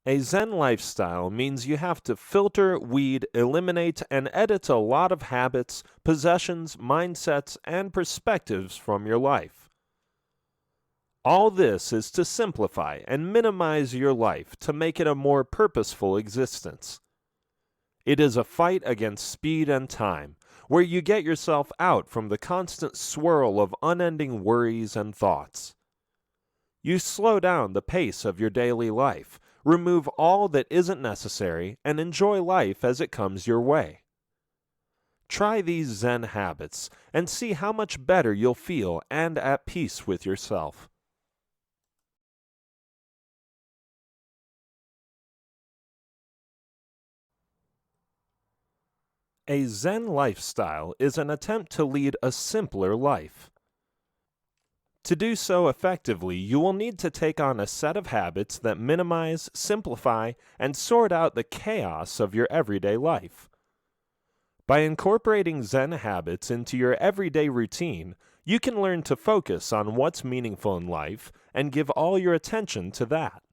A Zen lifestyle means you have to filter, weed, eliminate, and edit a lot of habits, possessions, mindsets, and perspectives from your life. All this is to simplify and minimize your life to make it a more purposeful existence. It is a fight against speed and time, where you get yourself out from the constant swirl of unending worries and thoughts. You slow down the pace of your daily life, remove all that isn't necessary, and enjoy life as it comes your way. Try these Zen habits and see how much better you'll feel and at peace with yourself. A Zen lifestyle is an attempt to lead a simpler life. To do so effectively, you will need to take on a set of habits that minimize, simplify, and sort out the chaos of your everyday life. By incorporating Zen habits into your everyday routine, you can learn to focus on what's meaningful in life and give all your attention to that.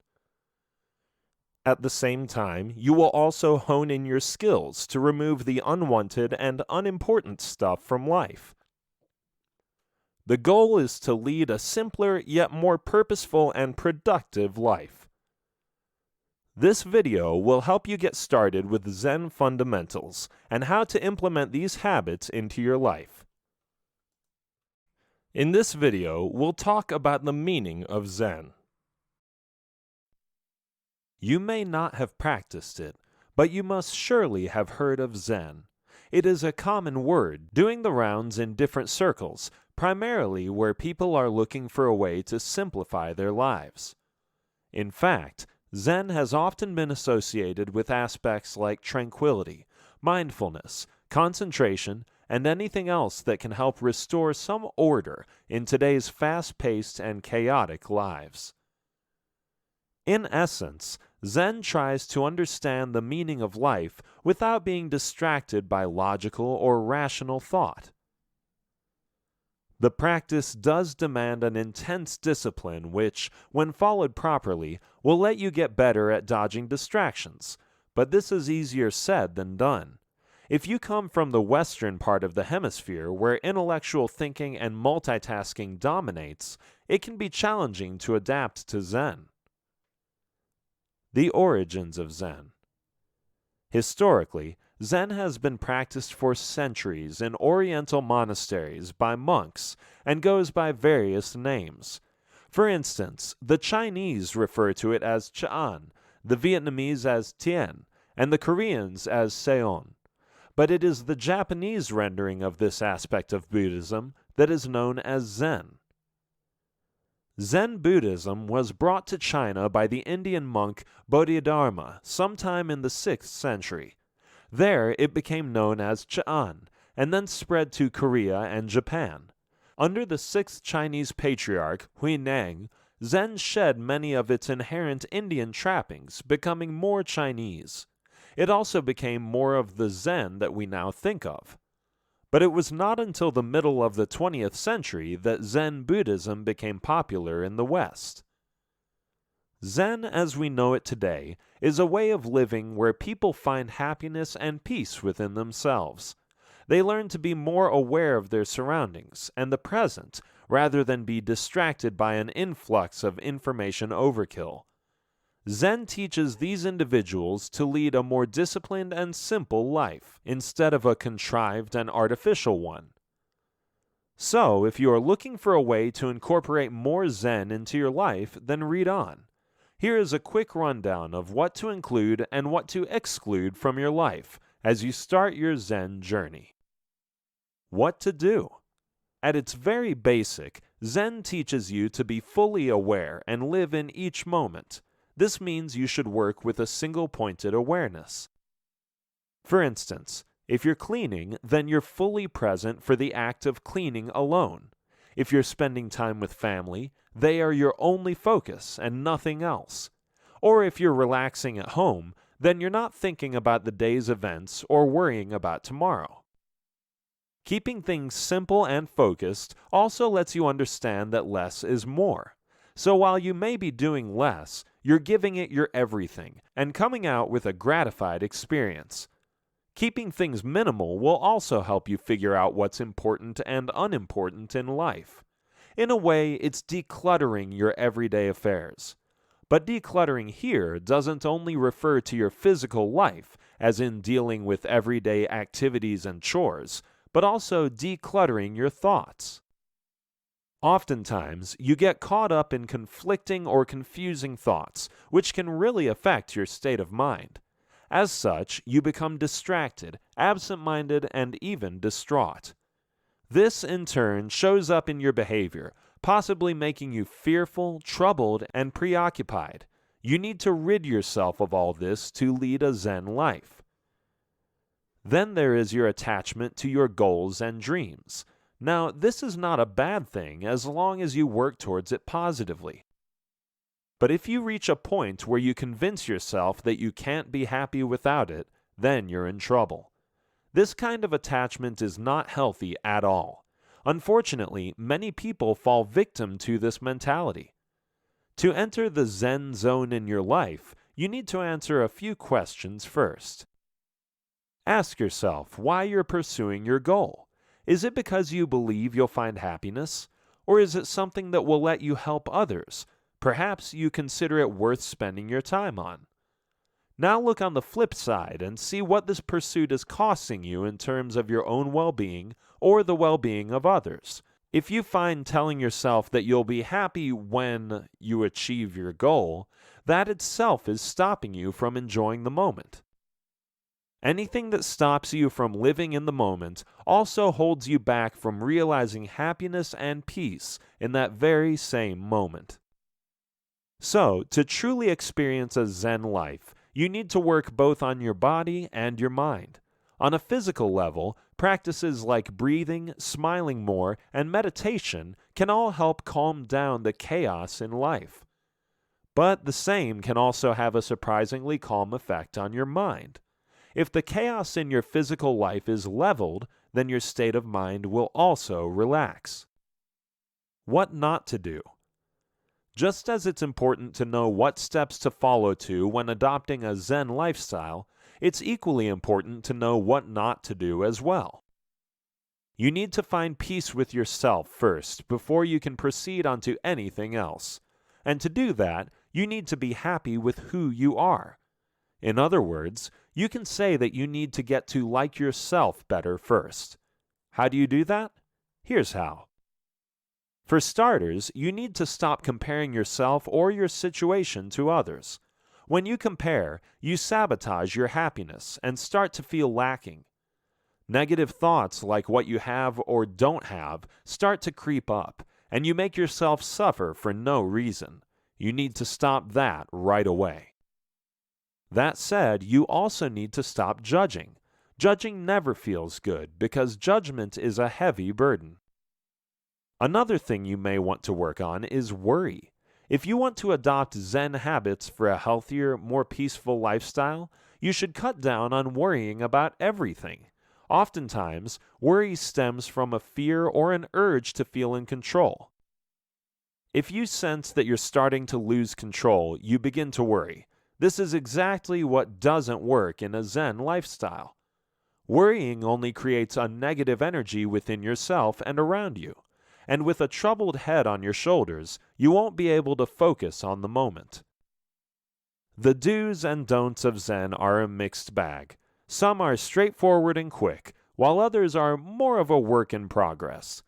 At the same time, you will also hone in your skills to remove the unwanted and unimportant stuff from life. The goal is to lead a simpler yet more purposeful and productive life. This video will help you get started with Zen fundamentals and how to implement these habits into your life. In this video, we'll talk about the meaning of Zen. You may not have practiced it, but you must surely have heard of Zen. It is a common word, doing the rounds in different circles, primarily where people are looking for a way to simplify their lives. In fact, Zen has often been associated with aspects like tranquility, mindfulness, concentration, and anything else that can help restore some order in today's fast-paced and chaotic lives. In essence, Zen tries to understand the meaning of life without being distracted by logical or rational thought. The practice does demand an intense discipline which, when followed properly, will let you get better at dodging distractions, but this is easier said than done. If you come from the Western part of the hemisphere where intellectual thinking and multitasking dominates, it can be challenging to adapt to Zen. The origins of Zen. Historically, Zen has been practiced for centuries in Oriental monasteries by monks and goes by various names. For instance, the Chinese refer to it as Ch'an, the Vietnamese as Tien, and the Koreans as Seon. But it is the Japanese rendering of this aspect of Buddhism that is known as Zen. Zen Buddhism was brought to China by the Indian monk Bodhidharma sometime in the 6th century. There it became known as Ch'an, and then spread to Korea and Japan. Under the 6th Chinese patriarch, Huineng, Zen shed many of its inherent Indian trappings, becoming more Chinese. It also became more of the Zen that we now think of. But it was not until the middle of the 20th century that Zen Buddhism became popular in the West. Zen, as we know it today, is a way of living where people find happiness and peace within themselves. They learn to be more aware of their surroundings and the present, rather than be distracted by an influx of information overkill. Zen teaches these individuals to lead a more disciplined and simple life, instead of a contrived and artificial one. So, if you are looking for a way to incorporate more Zen into your life, then read on. Here is a quick rundown of what to include and what to exclude from your life as you start your Zen journey. What to do? At its very basic, Zen teaches you to be fully aware and live in each moment. This means you should work with a single-pointed awareness. For instance, if you're cleaning, then you're fully present for the act of cleaning alone. If you're spending time with family, they are your only focus and nothing else. Or if you're relaxing at home, then you're not thinking about the day's events or worrying about tomorrow. Keeping things simple and focused also lets you understand that less is more. So while you may be doing less, you're giving it your everything and coming out with a gratified experience. Keeping things minimal will also help you figure out what's important and unimportant in life. In a way, it's decluttering your everyday affairs. But decluttering here doesn't only refer to your physical life, as in dealing with everyday activities and chores, but also decluttering your thoughts. Oftentimes, you get caught up in conflicting or confusing thoughts, which can really affect your state of mind. As such, you become distracted, absent-minded, and even distraught. This, in turn, shows up in your behavior, possibly making you fearful, troubled, and preoccupied. You need to rid yourself of all this to lead a Zen life. Then there is your attachment to your goals and dreams. Now, this is not a bad thing as long as you work towards it positively. But if you reach a point where you convince yourself that you can't be happy without it, then you're in trouble. This kind of attachment is not healthy at all. Unfortunately, many people fall victim to this mentality. To enter the Zen zone in your life, you need to answer a few questions first. Ask yourself why you're pursuing your goal. Is it because you believe you'll find happiness? Or is it something that will let you help others? Perhaps you consider it worth spending your time on. Now look on the flip side and see what this pursuit is costing you in terms of your own well-being or the well-being of others. If you find telling yourself that you'll be happy when you achieve your goal, that itself is stopping you from enjoying the moment. Anything that stops you from living in the moment also holds you back from realizing happiness and peace in that very same moment. So, to truly experience a Zen life, you need to work both on your body and your mind. On a physical level, practices like breathing, smiling more, and meditation can all help calm down the chaos in life. But the same can also have a surprisingly calm effect on your mind. If the chaos in your physical life is leveled, then your state of mind will also relax. What not to do? Just as it's important to know what steps to follow to when adopting a Zen lifestyle, it's equally important to know what not to do as well. You need to find peace with yourself first before you can proceed onto anything else. And to do that, you need to be happy with who you are. In other words, you can say that you need to get to like yourself better first. How do you do that? Here's how. For starters, you need to stop comparing yourself or your situation to others. When you compare, you sabotage your happiness and start to feel lacking. Negative thoughts like what you have or don't have start to creep up, and you make yourself suffer for no reason. You need to stop that right away. That said, you also need to stop judging. Judging never feels good because judgment is a heavy burden. Another thing you may want to work on is worry. If you want to adopt Zen habits for a healthier, more peaceful lifestyle, you should cut down on worrying about everything. Oftentimes, worry stems from a fear or an urge to feel in control. If you sense that you're starting to lose control, you begin to worry. This is exactly what doesn't work in a Zen lifestyle. Worrying only creates a negative energy within yourself and around you. And with a troubled head on your shoulders, you won't be able to focus on the moment. The do's and don'ts of Zen are a mixed bag. Some are straightforward and quick, while others are more of a work in progress.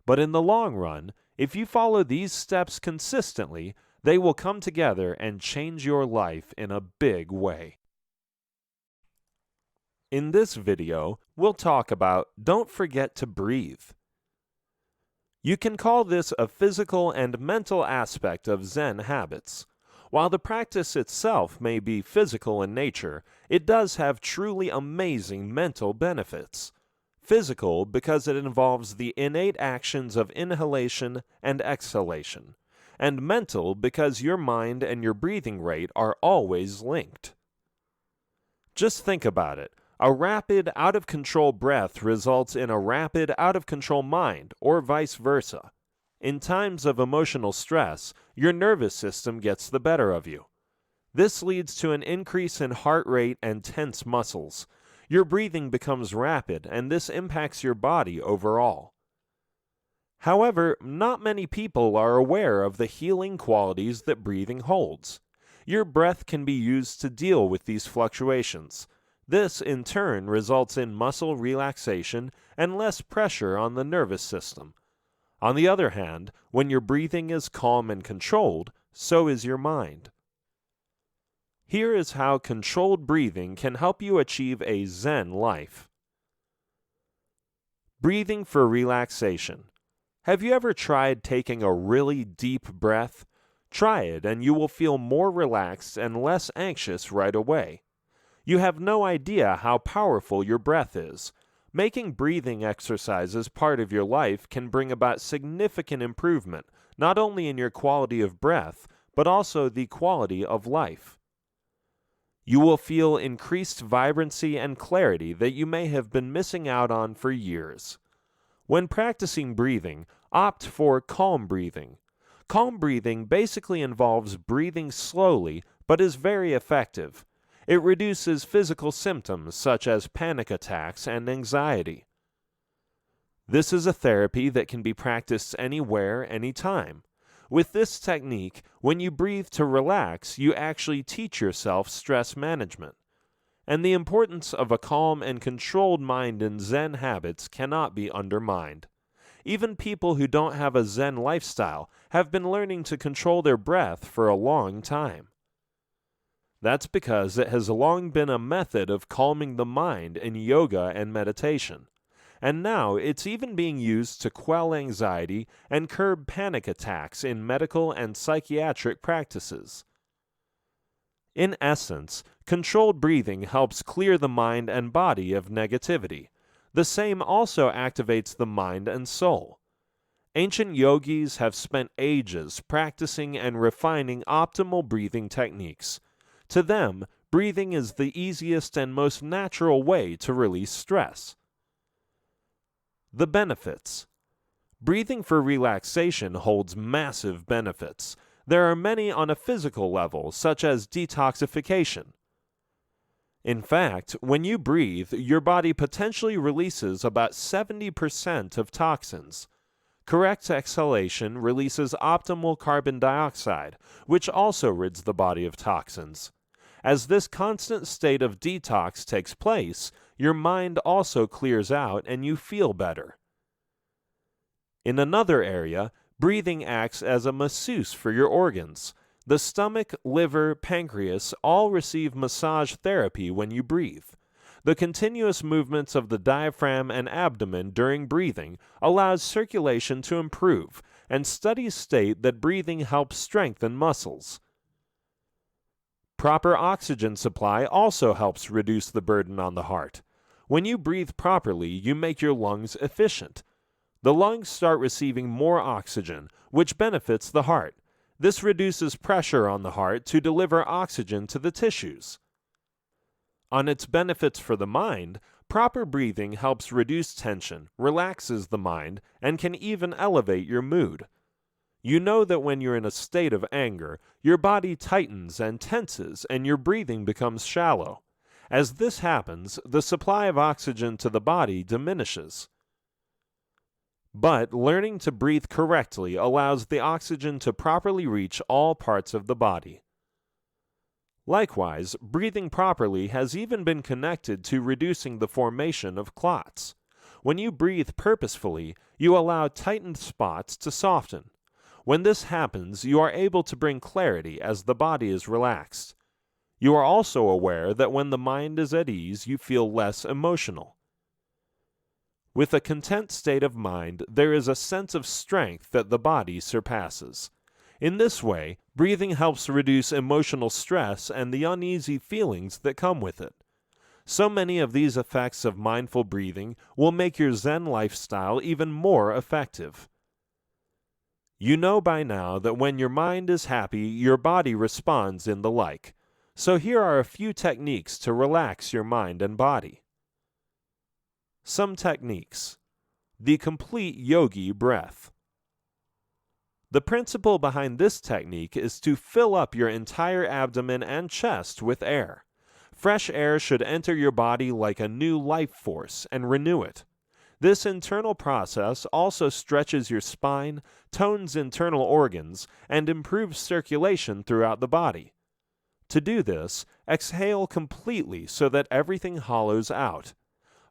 But in the long run, if you follow these steps consistently, they will come together and change your life in a big way. In this video, we'll talk about don't forget to breathe. You can call this a physical and mental aspect of Zen habits. While the practice itself may be physical in nature, it does have truly amazing mental benefits. Physical because it involves the innate actions of inhalation and exhalation, and mental because your mind and your breathing rate are always linked. Just think about it. A rapid, out-of-control breath results in a rapid, out-of-control mind, or vice versa. In times of emotional stress, your nervous system gets the better of you. This leads to an increase in heart rate and tense muscles. Your breathing becomes rapid, and this impacts your body overall. However, not many people are aware of the healing qualities that breathing holds. Your breath can be used to deal with these fluctuations. This, in turn, results in muscle relaxation and less pressure on the nervous system. On the other hand, when your breathing is calm and controlled, so is your mind. Here is how controlled breathing can help you achieve a Zen life. Breathing for relaxation. Have you ever tried taking a really deep breath? Try it and you will feel more relaxed and less anxious right away. You have no idea how powerful your breath is. Making breathing exercises part of your life can bring about significant improvement, not only in your quality of breath, but also the quality of life. You will feel increased vibrancy and clarity that you may have been missing out on for years. When practicing breathing, opt for calm breathing. Calm breathing basically involves breathing slowly, but is very effective. It reduces physical symptoms such as panic attacks and anxiety. This is a therapy that can be practiced anywhere, anytime. With this technique, when you breathe to relax, you actually teach yourself stress management. And the importance of a calm and controlled mind in Zen habits cannot be undermined. Even people who don't have a Zen lifestyle have been learning to control their breath for a long time. That's because it has long been a method of calming the mind in yoga and meditation. And now it's even being used to quell anxiety and curb panic attacks in medical and psychiatric practices. In essence, controlled breathing helps clear the mind and body of negativity. The same also activates the mind and soul. Ancient yogis have spent ages practicing and refining optimal breathing techniques. To them, breathing is the easiest and most natural way to release stress. The benefits. Breathing for relaxation holds massive benefits. There are many on a physical level, such as detoxification. In fact, when you breathe, your body potentially releases about 70% of toxins. Correct exhalation releases optimal carbon dioxide, which also rids the body of toxins. As this constant state of detox takes place, your mind also clears out and you feel better. In another area, breathing acts as a masseuse for your organs. The stomach, liver, pancreas all receive massage therapy when you breathe. The continuous movements of the diaphragm and abdomen during breathing allows circulation to improve, and studies state that breathing helps strengthen muscles. Proper oxygen supply also helps reduce the burden on the heart. When you breathe properly, you make your lungs efficient. The lungs start receiving more oxygen, which benefits the heart. This reduces pressure on the heart to deliver oxygen to the tissues. On its benefits for the mind, proper breathing helps reduce tension, relaxes the mind, and can even elevate your mood. You know that when you're in a state of anger, your body tightens and tenses and your breathing becomes shallow. As this happens, the supply of oxygen to the body diminishes. But learning to breathe correctly allows the oxygen to properly reach all parts of the body. Likewise, breathing properly has even been connected to reducing the formation of clots. When you breathe purposefully, you allow tightened spots to soften. When this happens, you are able to bring clarity as the body is relaxed. You are also aware that when the mind is at ease, you feel less emotional. With a content state of mind, there is a sense of strength that the body surpasses. In this way, breathing helps reduce emotional stress and the uneasy feelings that come with it. So many of these effects of mindful breathing will make your Zen lifestyle even more effective. You know by now that when your mind is happy, your body responds in the like. So here are a few techniques to relax your mind and body. Some techniques. The complete yogi breath. The principle behind this technique is to fill up your entire abdomen and chest with air. Fresh air should enter your body like a new life force and renew it. This internal process also stretches your spine, tones internal organs, and improves circulation throughout the body. To do this, exhale completely so that everything hollows out.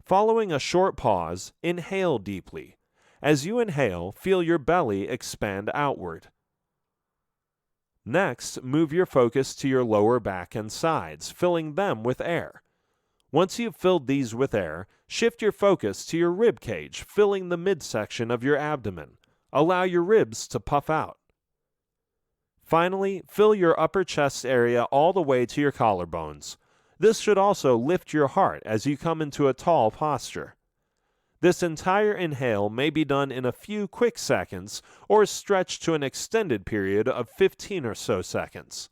Following a short pause, inhale deeply. As you inhale, feel your belly expand outward. Next, move your focus to your lower back and sides, filling them with air. Once you've filled these with air, shift your focus to your rib cage, filling the midsection of your abdomen. Allow your ribs to puff out. Finally, fill your upper chest area all the way to your collarbones. This should also lift your heart as you come into a tall posture. This entire inhale may be done in a few quick seconds or stretched to an extended period of 15 or so seconds.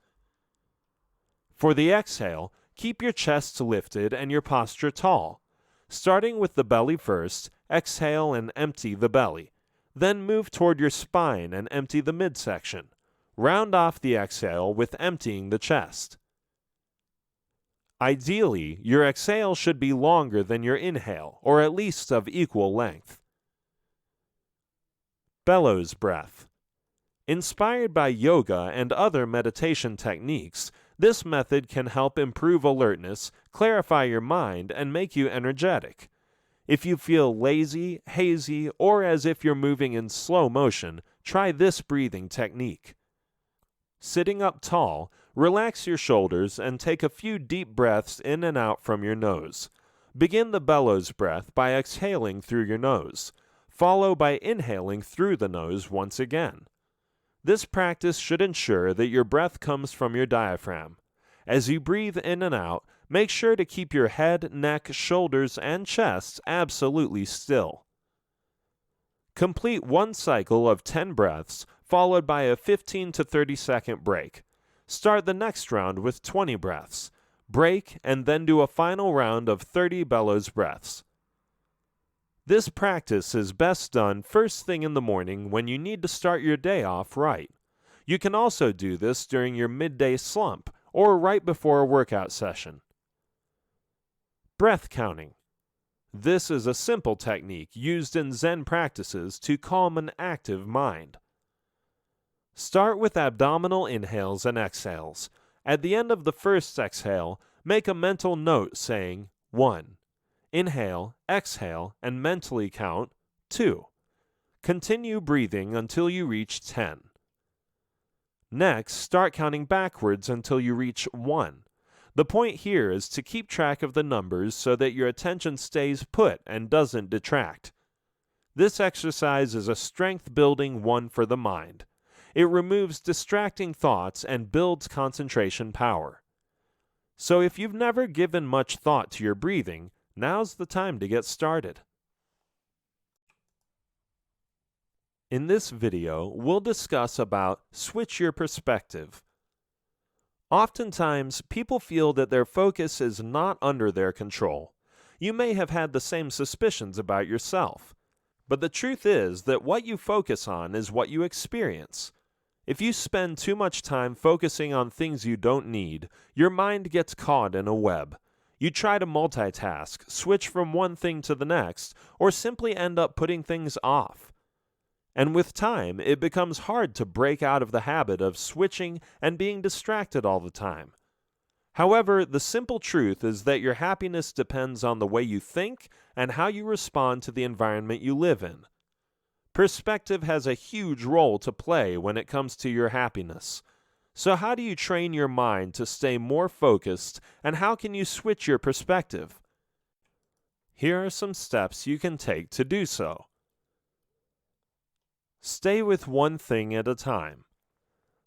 For the exhale, keep your chest lifted and your posture tall. Starting with the belly first, exhale and empty the belly. Then move toward your spine and empty the midsection. Round off the exhale with emptying the chest. Ideally, your exhale should be longer than your inhale, or at least of equal length. Bellows breath. Inspired by yoga and other meditation techniques, this method can help improve alertness, clarify your mind, and make you energetic. If you feel lazy, hazy, or as if you're moving in slow motion, try this breathing technique. Sitting up tall, relax your shoulders and take a few deep breaths in and out from your nose. Begin the bellows breath by exhaling through your nose. Follow by inhaling through the nose once again. This practice should ensure that your breath comes from your diaphragm. As you breathe in and out, make sure to keep your head, neck, shoulders, and chest absolutely still. Complete one cycle of 10 breaths, followed by a 15 to 30 second break. Start the next round with 20 breaths. Break, and then do a final round of 30 bellows breaths. This practice is best done first thing in the morning when you need to start your day off right. You can also do this during your midday slump or right before a workout session. Breath counting. This is a simple technique used in Zen practices to calm an active mind. Start with abdominal inhales and exhales. At the end of the first exhale, make a mental note saying 1. Inhale, exhale, and mentally count 2. Continue breathing until you reach 10. Next, start counting backwards until you reach 1. The point here is to keep track of the numbers so that your attention stays put and doesn't detract. This exercise is a strength-building one for the mind. It removes distracting thoughts and builds concentration power. So if you've never given much thought to your breathing, now's the time to get started. In this video, we'll discuss about switch your perspective. Oftentimes, people feel that their focus is not under their control. You may have had the same suspicions about yourself. But the truth is that what you focus on is what you experience. If you spend too much time focusing on things you don't need, your mind gets caught in a web. You try to multitask, switch from one thing to the next, or simply end up putting things off. And with time, it becomes hard to break out of the habit of switching and being distracted all the time. However, the simple truth is that your happiness depends on the way you think and how you respond to the environment you live in. Perspective has a huge role to play when it comes to your happiness. So how do you train your mind to stay more focused, and how can you switch your perspective? Here are some steps you can take to do so. Stay with one thing at a time.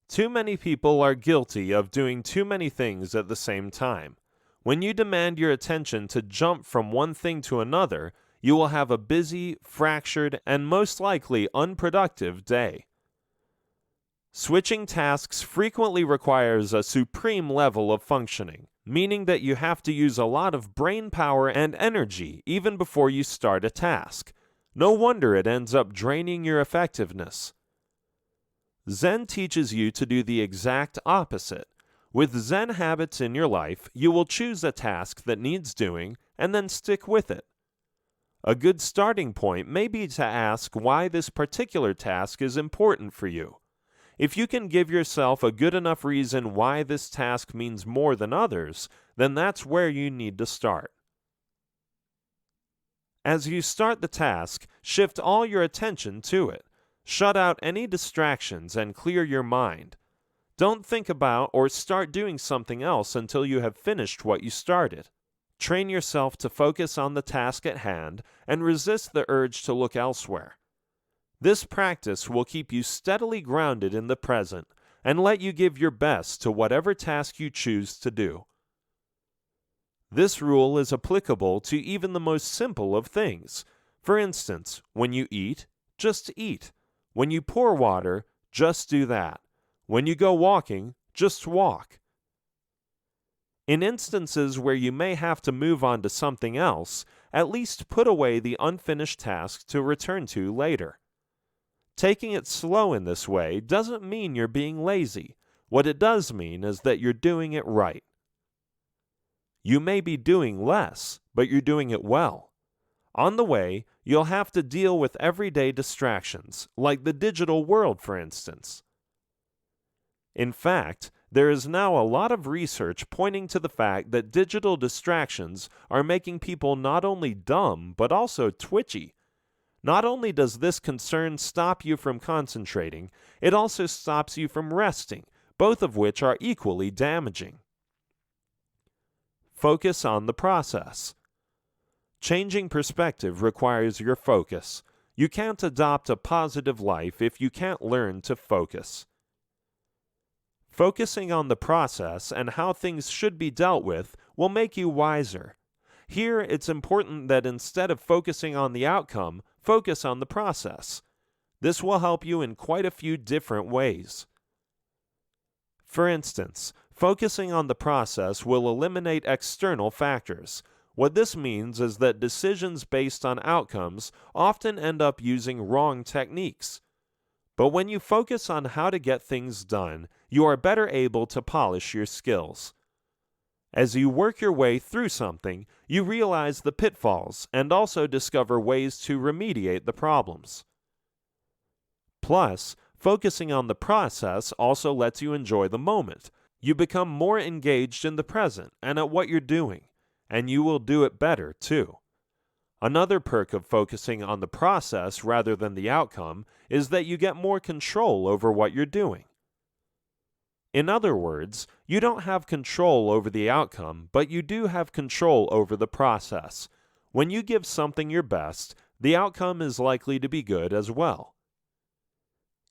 Too many people are guilty of doing too many things at the same time. When you demand your attention to jump from one thing to another, you will have a busy, fractured, and most likely unproductive day. Switching tasks frequently requires a supreme level of functioning, meaning that you have to use a lot of brain power and energy even before you start a task. No wonder it ends up draining your effectiveness. Zen teaches you to do the exact opposite. With Zen habits in your life, you will choose a task that needs doing and then stick with it. A good starting point may be to ask why this particular task is important for you. If you can give yourself a good enough reason why this task means more than others, then that's where you need to start. As you start the task, shift all your attention to it. Shut out any distractions and clear your mind. Don't think about or start doing something else until you have finished what you started. Train yourself to focus on the task at hand and resist the urge to look elsewhere. This practice will keep you steadily grounded in the present and let you give your best to whatever task you choose to do. This rule is applicable to even the most simple of things. For instance, when you eat, just eat. When you pour water, just do that. When you go walking, just walk. In instances where you may have to move on to something else, at least put away the unfinished task to return to later. Taking it slow in this way doesn't mean you're being lazy. What it does mean is that you're doing it right. You may be doing less, but you're doing it well. On the way, you'll have to deal with everyday distractions, like the digital world, for instance. In fact, there is now a lot of research pointing to the fact that digital distractions are making people not only dumb, but also twitchy. Not only does this concern stop you from concentrating, it also stops you from resting, both of which are equally damaging. Focus on the process. Changing perspective requires your focus. You can't adopt a positive life if you can't learn to focus. Focusing on the process and how things should be dealt with will make you wiser. Here, it's important that instead of focusing on the outcome, focus on the process. This will help you in quite a few different ways. For instance, focusing on the process will eliminate external factors. What this means is that decisions based on outcomes often end up using wrong techniques. But when you focus on how to get things done, you are better able to polish your skills. As you work your way through something, you realize the pitfalls and also discover ways to remediate the problems. Plus, focusing on the process also lets you enjoy the moment. You become more engaged in the present and at what you're doing, and you will do it better too. Another perk of focusing on the process rather than the outcome is that you get more control over what you're doing. In other words, you don't have control over the outcome, but you do have control over the process. When you give something your best, the outcome is likely to be good as well.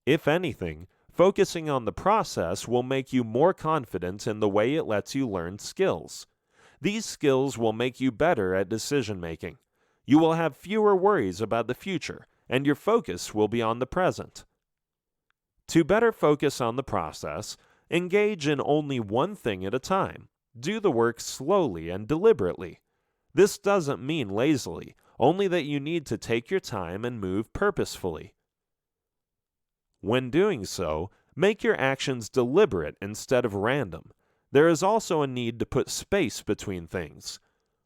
If anything, focusing on the process will make you more confident in the way it lets you learn skills. These skills will make you better at decision-making. You will have fewer worries about the future, and your focus will be on the present. To better focus on the process, engage in only one thing at a time. Do the work slowly and deliberately. This doesn't mean lazily, only that you need to take your time and move purposefully. When doing so, make your actions deliberate instead of random. There is also a need to put space between things.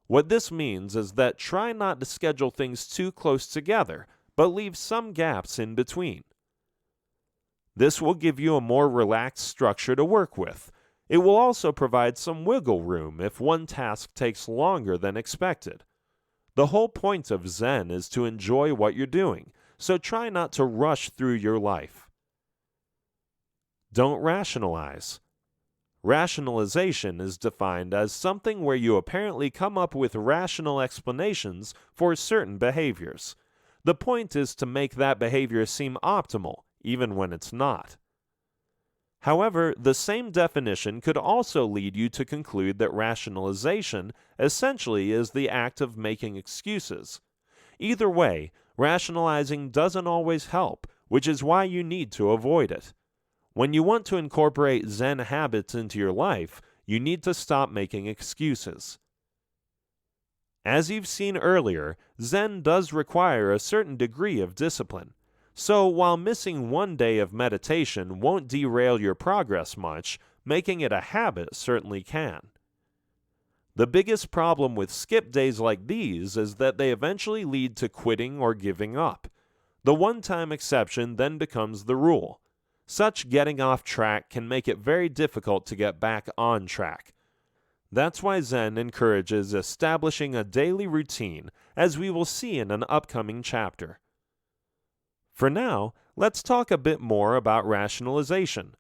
What this means is that try not to schedule things too close together, but leave some gaps in between. This will give you a more relaxed structure to work with. It will also provide some wiggle room if one task takes longer than expected. The whole point of Zen is to enjoy what you're doing, so try not to rush through your life. Don't rationalize. Rationalization is defined as something where you apparently come up with rational explanations for certain behaviors. The point is to make that behavior seem optimal, even when it's not. However, the same definition could also lead you to conclude that rationalization essentially is the act of making excuses. Either way, rationalizing doesn't always help, which is why you need to avoid it. When you want to incorporate Zen habits into your life, you need to stop making excuses. As you've seen earlier, Zen does require a certain degree of discipline. So while missing one day of meditation won't derail your progress much, making it a habit certainly can. The biggest problem with skip days like these is that they eventually lead to quitting or giving up. The one-time exception then becomes the rule. Such getting off track can make it very difficult to get back on track. That's why Zen encourages establishing a daily routine, as we will see in an upcoming chapter. For now, let's talk a bit more about rationalization.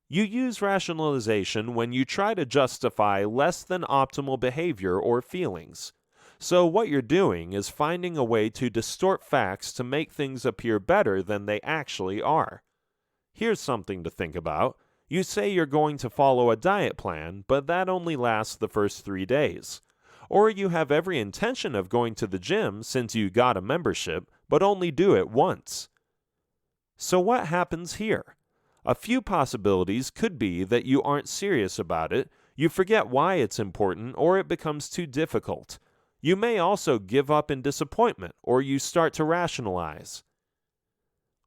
You use rationalization when you try to justify less than optimal behavior or feelings. So what you're doing is finding a way to distort facts to make things appear better than they actually are. Here's something to think about. You say you're going to follow a diet plan, but that only lasts the first 3 days. Or you have every intention of going to the gym since you got a membership, but only do it once. So what happens here? A few possibilities could be that you aren't serious about it, you forget why it's important, or it becomes too difficult. You may also give up in disappointment, or you start to rationalize.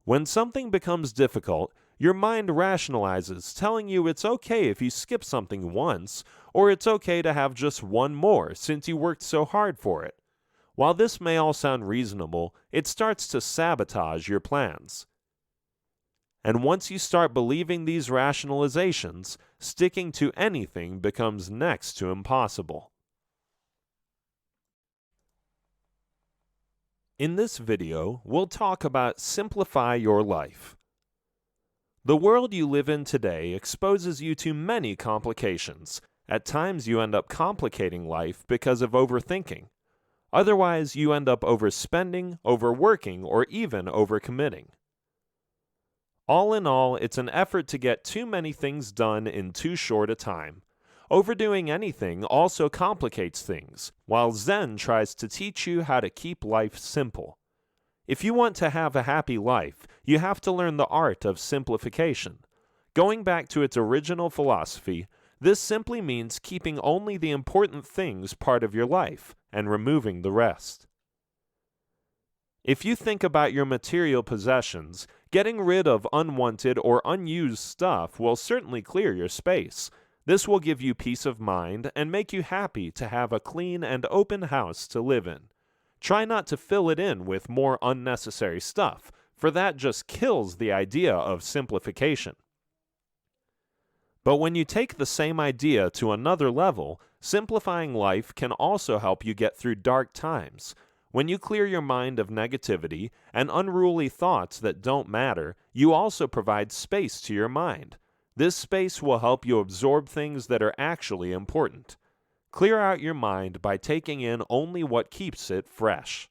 When something becomes difficult, your mind rationalizes, telling you it's okay if you skip something once, or it's okay to have just one more since you worked so hard for it. While this may all sound reasonable, it starts to sabotage your plans. And once you start believing these rationalizations, sticking to anything becomes next to impossible. In this video, we'll talk about simplify your life. The world you live in today exposes you to many complications. At times you end up complicating life because of overthinking. Otherwise, you end up overspending, overworking, or even overcommitting. All in all, it's an effort to get too many things done in too short a time. Overdoing anything also complicates things, while Zen tries to teach you how to keep life simple. If you want to have a happy life, you have to learn the art of simplification. Going back to its original philosophy, this simply means keeping only the important things part of your life and removing the rest. If you think about your material possessions, getting rid of unwanted or unused stuff will certainly clear your space. This will give you peace of mind and make you happy to have a clean and open house to live in. Try not to fill it in with more unnecessary stuff, for that just kills the idea of simplification. But when you take the same idea to another level, simplifying life can also help you get through dark times. When you clear your mind of negativity and unruly thoughts that don't matter, you also provide space to your mind. This space will help you absorb things that are actually important. Clear out your mind by taking in only what keeps it fresh.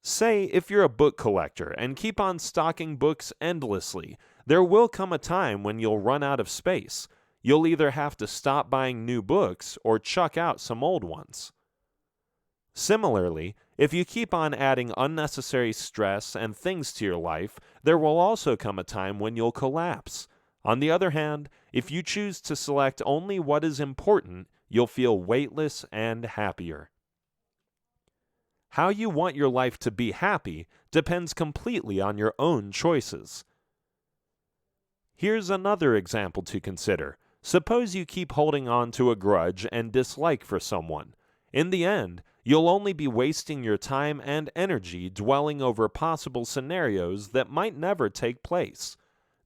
Say if you're a book collector and keep on stocking books endlessly, there will come a time when you'll run out of space. You'll either have to stop buying new books or chuck out some old ones. Similarly, if you keep on adding unnecessary stress and things to your life, there will also come a time when you'll collapse. On the other hand, if you choose to select only what is important, you'll feel weightless and happier. How you want your life to be happy depends completely on your own choices. Here's another example to consider. Suppose you keep holding on to a grudge and dislike for someone. In the end, you'll only be wasting your time and energy dwelling over possible scenarios that might never take place.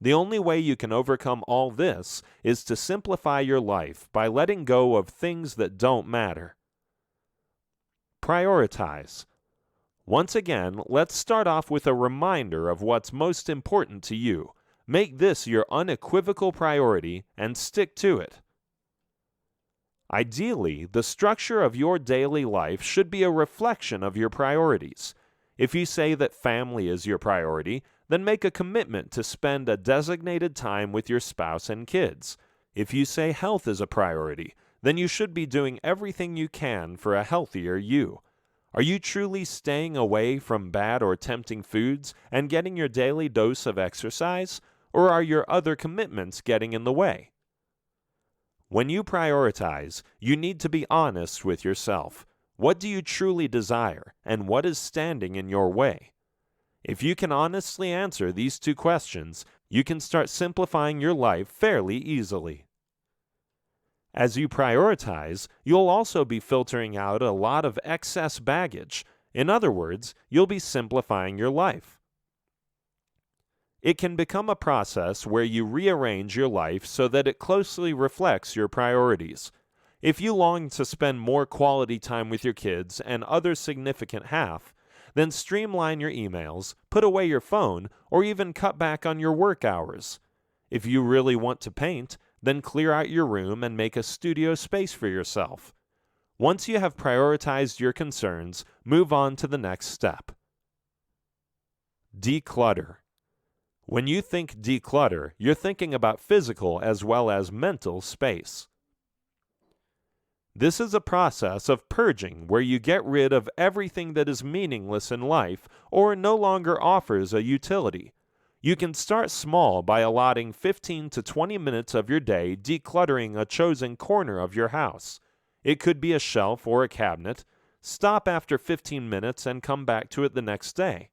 The only way you can overcome all this is to simplify your life by letting go of things that don't matter. Prioritize. Once again, let's start off with a reminder of what's most important to you. Make this your unequivocal priority and stick to it. Ideally, the structure of your daily life should be a reflection of your priorities. If you say that family is your priority, then make a commitment to spend a designated time with your spouse and kids. If you say health is a priority, then you should be doing everything you can for a healthier you. Are you truly staying away from bad or tempting foods and getting your daily dose of exercise, or are your other commitments getting in the way? When you prioritize, you need to be honest with yourself. What do you truly desire, and what is standing in your way? If you can honestly answer these two questions, you can start simplifying your life fairly easily. As you prioritize, you'll also be filtering out a lot of excess baggage. In other words, you'll be simplifying your life. It can become a process where you rearrange your life so that it closely reflects your priorities. If you long to spend more quality time with your kids and other significant half, then streamline your emails, put away your phone, or even cut back on your work hours. If you really want to paint, then clear out your room and make a studio space for yourself. Once you have prioritized your concerns, move on to the next step. Declutter. When you think declutter, you're thinking about physical as well as mental space. This is a process of purging where you get rid of everything that is meaningless in life or no longer offers a utility. You can start small by allotting 15 to 20 minutes of your day decluttering a chosen corner of your house. It could be a shelf or a cabinet. Stop after 15 minutes and come back to it the next day.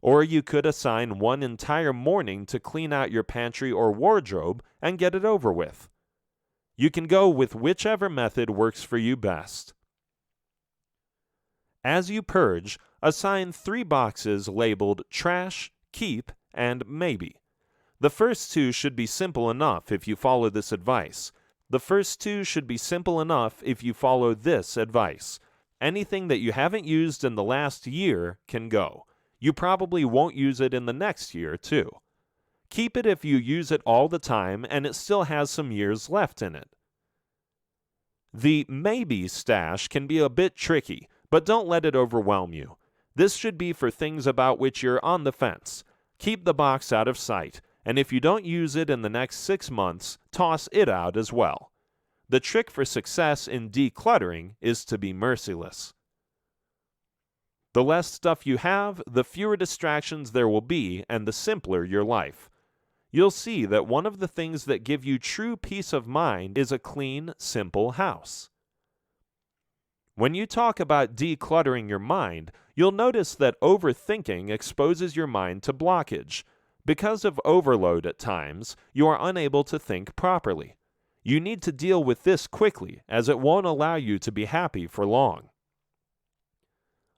Or you could assign one entire morning to clean out your pantry or wardrobe and get it over with. You can go with whichever method works for you best. As you purge, assign 3 boxes labeled trash, keep, and maybe. The first 2 should be simple enough if you follow this advice. Anything that you haven't used in the last year can go. You probably won't use it in the next year, too. Keep it if you use it all the time and it still has some years left in it. The maybe stash can be a bit tricky, but don't let it overwhelm you. This should be for things about which you're on the fence. Keep the box out of sight, and if you don't use it in the next 6 months, toss it out as well. The trick for success in decluttering is to be merciless. The less stuff you have, the fewer distractions there will be, and the simpler your life. You'll see that one of the things that give you true peace of mind is a clean, simple house. When you talk about decluttering your mind, you'll notice that overthinking exposes your mind to blockage. Because of overload at times, you are unable to think properly. You need to deal with this quickly, as it won't allow you to be happy for long.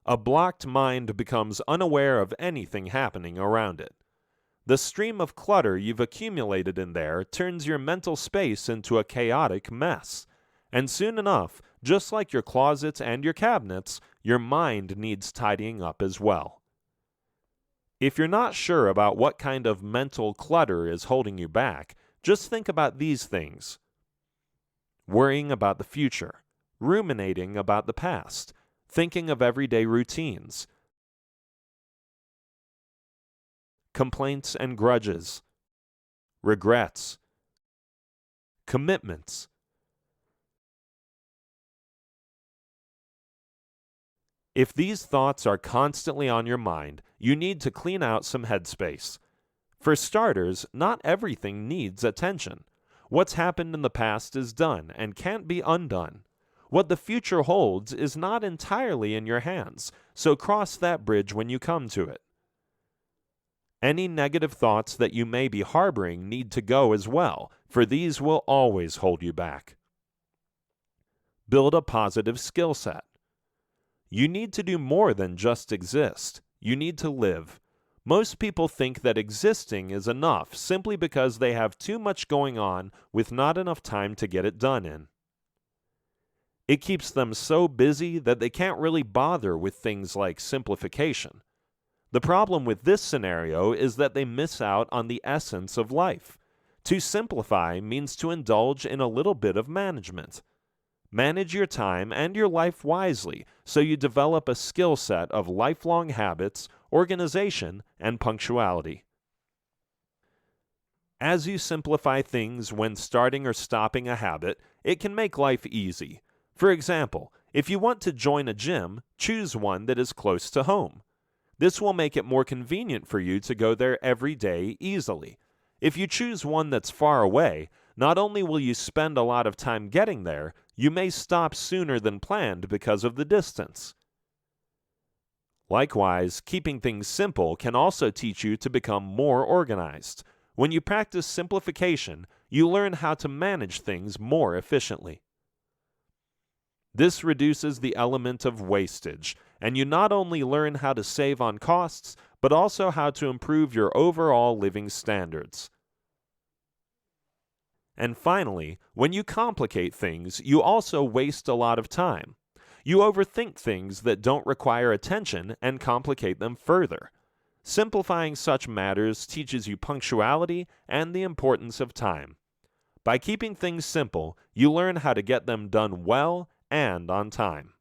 A blocked mind becomes unaware of anything happening around it. The stream of clutter you've accumulated in there turns your mental space into a chaotic mess. And soon enough, just like your closets and your cabinets, your mind needs tidying up as well. If you're not sure about what kind of mental clutter is holding you back, just think about these things. Worrying about the future, ruminating about the past, thinking of everyday routines, complaints and grudges, regrets, commitments. If these thoughts are constantly on your mind, you need to clean out some headspace. For starters, not everything needs attention. What's happened in the past is done and can't be undone. What the future holds is not entirely in your hands, so cross that bridge when you come to it. Any negative thoughts that you may be harboring need to go as well, for these will always hold you back. Build a positive skill set. You need to do more than just exist. You need to live. Most people think that existing is enough simply because they have too much going on with not enough time to get it done in. It keeps them so busy that they can't really bother with things like simplification. The problem with this scenario is that they miss out on the essence of life. To simplify means to indulge in a little bit of management. Manage your time and your life wisely so you develop a skill set of lifelong habits, organization, and punctuality. As you simplify things when starting or stopping a habit, it can make life easy. For example, if you want to join a gym, choose one that is close to home. This will make it more convenient for you to go there every day easily. If you choose one that's far away, not only will you spend a lot of time getting there, you may stop sooner than planned because of the distance. Likewise, keeping things simple can also teach you to become more organized. When you practice simplification, you learn how to manage things more efficiently. This reduces the element of wastage, and you not only learn how to save on costs, but also how to improve your overall living standards. And finally, when you complicate things, you also waste a lot of time. You overthink things that don't require attention and complicate them further. Simplifying such matters teaches you punctuality and the importance of time. By keeping things simple, you learn how to get them done well and on time.